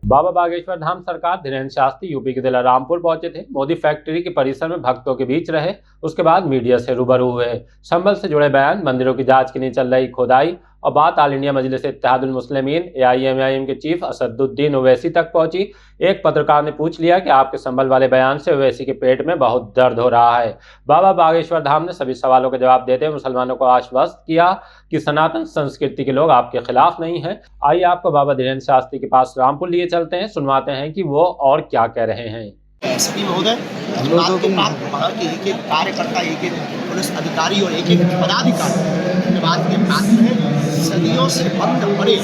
बाबा बागेश्वर धाम सरकार धीरेन्द्र शास्त्री यूपी के जिला रामपुर पहुंचे थे। मोदी फैक्ट्री के परिसर में भक्तों के बीच रहे, उसके बाद मीडिया से रूबरू हुए। संभल से जुड़े बयान, मंदिरों की जांच के लिए चल रही खोदाई और बात ऑल इंडिया मजलिस इत्तेहादुल मुस्लिमीन AIMIM के चीफ असदुद्दीन ओवैसी तक पहुंची। एक पत्रकार ने पूछ लिया कि आपके संभल वाले बयान से ओवैसी के पेट में बहुत दर्द हो रहा है। बाबा बागेश्वर धाम ने सभी सवालों का जवाब देते हुए मुसलमानों को आश्वस्त किया कि सनातन संस्कृति के लोग आपके खिलाफ नहीं हैं। आइए आपको बाबा धीरेन्द्र शास्त्री के पास रामपुर लिए चलते हैं, सुनवाते हैं कि वो और क्या कह रहे हैं। एसपी महोदय, वहाँ के एक एक कार्यकर्ता, एक एक पुलिस अधिकारी और एक एक पदाधिकारी धन्यवाद के पात्र हैं। सदियों से बंद पड़े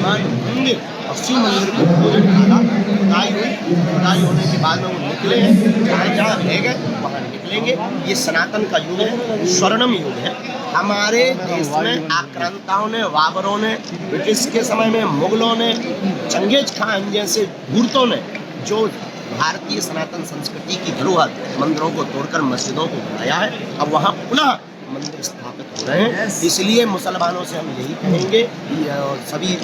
मंदिर और शिव मंदिर को खोजन डाला, खुदाई होने के बाद में वो निकले हैं। जहाँ जहाँ रह गए वहाँ निकलेंगे। ये सनातन का युग है, स्वर्णिम युग है। हमारे देश में आक्रांताओं ने, बाबरों ने, ब्रिटिश के समय में मुगलों ने, चंगेज खान जैसे घुरतों ने जो भारतीय सनातन संस्कृति की धरोहर मंदिरों को तोड़कर मस्जिदों को बनाया है, अब वहाँ पुनः मंदिर स्थापित हो रहे हैं। इसलिए मुसलमानों से हम यही कहेंगे, सभी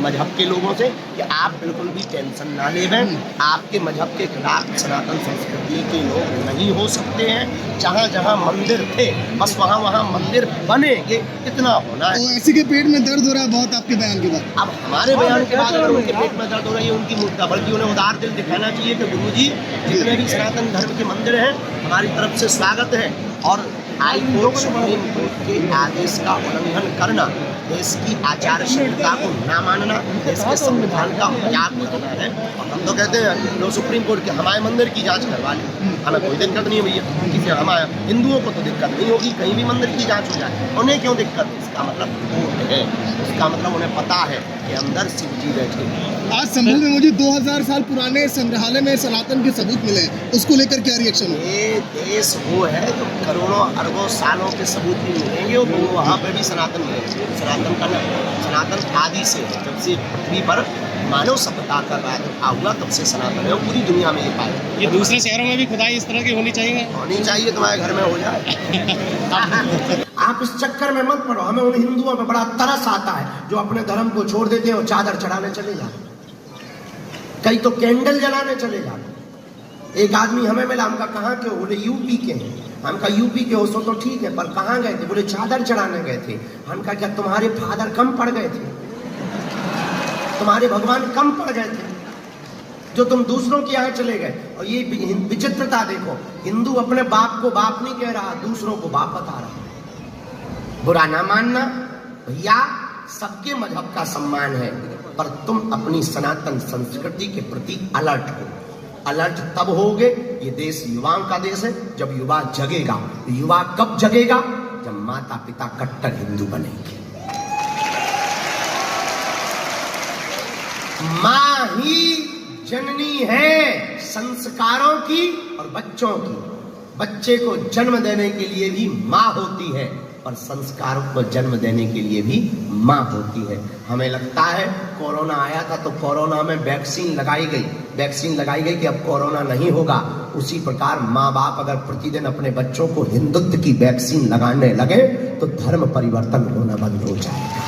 मजहब के लोगों से, कि आप बिल्कुल भी टेंशन ना लें। आपके मजहब के खिलाफ सनातन संस्कृति के लोग नहीं हो सकते हैं। जहाँ जहाँ मंदिर थे बस वहाँ वहाँ मंदिर बनेंगे, इतना होना है। ओवैसी के पेट में दर्द हो रहा है बहुत आपके बयान के बाद। अब हमारे बयान के बाद अगर उनके पेट में दर्द हो रही है उनकी मुद्दा, बल्कि उन्हें उदार दिल दिखाना चाहिए कि गुरुजी, जितने भी सनातन धर्म के मंदिर हैं हमारी तरफ से स्वागत है। और हाई कोर्ट, सुप्रीम कोर्ट के आदेश का उल्लंघन करना, देश की आचार संहिता को ना मानना, देश के संविधान का मजाक उड़ाना है। और हम तो कहते हैं लो सुप्रीम कोर्ट के हमारे मंदिर की जांच करवा ली, हमें कोई दिक्कत नहीं है भैया, क्योंकि हमारे हिंदुओं को तो दिक्कत नहीं होगी, कहीं भी मंदिर की जांच हो जाए। उन्हें क्यों दिक्कत है? इसका मतलब है, इसका मतलब उन्हें पता है कि अंदर शिव जी बैठे। आज संभल में मुझे 2000 साल पुराने संग्रहालय में सनातन के सबूत मिले, उसको लेकर क्या रिएक्शन है? ये देश वो है तो करोड़ों अरबों सालों के सबूत भी मिलेंगे और वहाँ पे भी सनातन मिलेंगे। सनातन आदि से, जब से पृथ्वी पर मानव सभ्यता का आविर्भाव हुआ तब से सनातन है, पूरी दुनिया में ये पाया। ये दूसरे शहरों में भी खुदाई इस तरह की होनी चाहिए तुम्हारे घर में हो जाए। आप इस चक्कर में मत पड़ो। हमें उन हिंदुओं पे बड़ा तरस आता है जो अपने धर्म को छोड़ देते हैं और चादर चढ़ाने चले जाते, कई तो कैंडल जलाने चले जाते। एक आदमी हमें मिला, हमका कहाँ के हो? बोले यूपी के हैं। हमका यूपी के हो सो तो ठीक है, पर कहाँ गए थे? बोले चादर चढ़ाने गए थे। हमका क्या तुम्हारे फादर कम पड़ गए थे? तुम्हारे भगवान कम पड़ गए थे जो तुम दूसरों के यहाँ चले गए? और ये विचित्रता देखो, हिंदू अपने बाप को बाप नहीं कह रहा, दूसरों को बाप बता रहा है। बुरा ना मानना भैया, सबके मजहब का सम्मान है, पर तुम अपनी सनातन संस्कृति के प्रति अलर्ट हो। अलर्ट तब होगे, ये देश युवाओं का देश है, जब युवा जगेगा। युवा कब जगेगा? जब माता पिता कट्टर हिंदू बनेंगे। माँ ही जननी है संस्कारों की और बच्चों की। बच्चे को जन्म देने के लिए भी माँ होती है और संस्कारों को जन्म देने के लिए भी माँ होती है। हमें लगता है कोरोना आया था तो कोरोना में वैक्सीन लगाई गई कि अब कोरोना नहीं होगा। उसी प्रकार माँ बाप अगर प्रतिदिन अपने बच्चों को हिंदुत्व की वैक्सीन लगाने लगे तो धर्म परिवर्तन होना बंद हो जाएगा,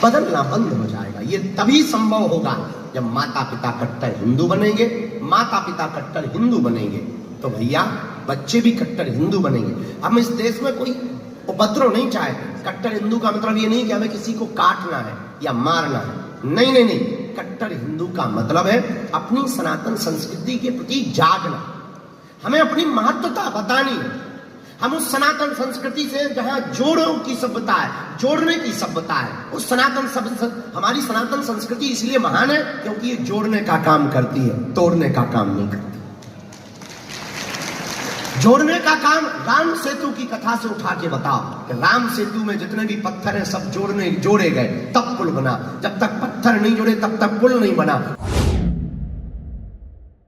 बदलना बंद हो जाएगा। ये तभी संभव होगा जब माता पिता कट्टर हिंदू बनेंगे। माता पिता कट्टर हिंदू बनेंगे तो भैया बच्चे भी कट्टर हिंदू बनेंगे। हम इस देश में कोई उपद्रव नहीं चाहते। कट्टर हिंदू का मतलब ये नहीं कि हमें किसी को काटना है या मारना है, नहीं। कट्टर हिंदू का मतलब है अपनी सनातन संस्कृति के प्रति जागना, हमें अपनी महत्वता बतानी है। हम उस सनातन संस्कृति से जहाँ जोड़ों की सभ्यता है, जोड़ने की सभ्यता है, उस हमारी सनातन संस्कृति इसलिए महान है क्योंकि ये जोड़ने का काम करती है, तोड़ने का काम नहीं करती। जोड़ने का काम राम सेतु की कथा से उठा के बताओ कि राम सेतु में जितने भी पत्थर हैं सब जोड़े गए तब पुल बना। जब तक पत्थर नहीं जुड़े तब तक पुल नहीं बना।